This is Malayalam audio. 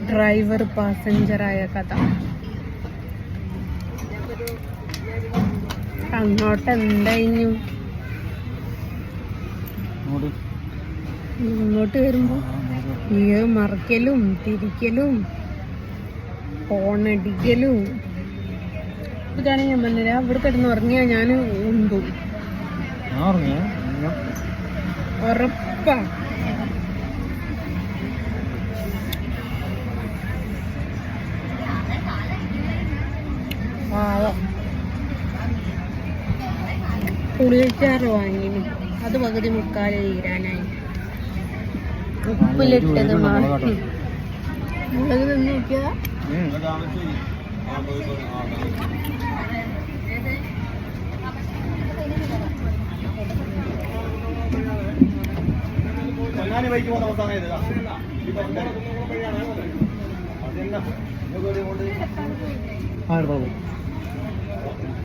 ഡ്രൈവർ പാസഞ്ചറായ കഥ. അങ്ങോട്ട് എന്തായിരുന്നു ഇങ്ങോട്ട് വരുമ്പോ ഈ മറക്കലും തിരിക്കലും ഫോണടിക്കലും ഇതാണ് ഞാൻ പറഞ്ഞില്ല. ഇവിടെ കിടന്ന് ഉറങ്ങിയാ ഞാൻ ഉണ്ടു ഉറപ്പാ. പുളിച്ചാറ് വാങ്ങിന്, അത് പകുതി മുക്കാല് തീരാനായി. ഉപ്പിലിട്ടത് മാറ്റി മുളക് നിന്ന് നോക്കിയതാ. ആ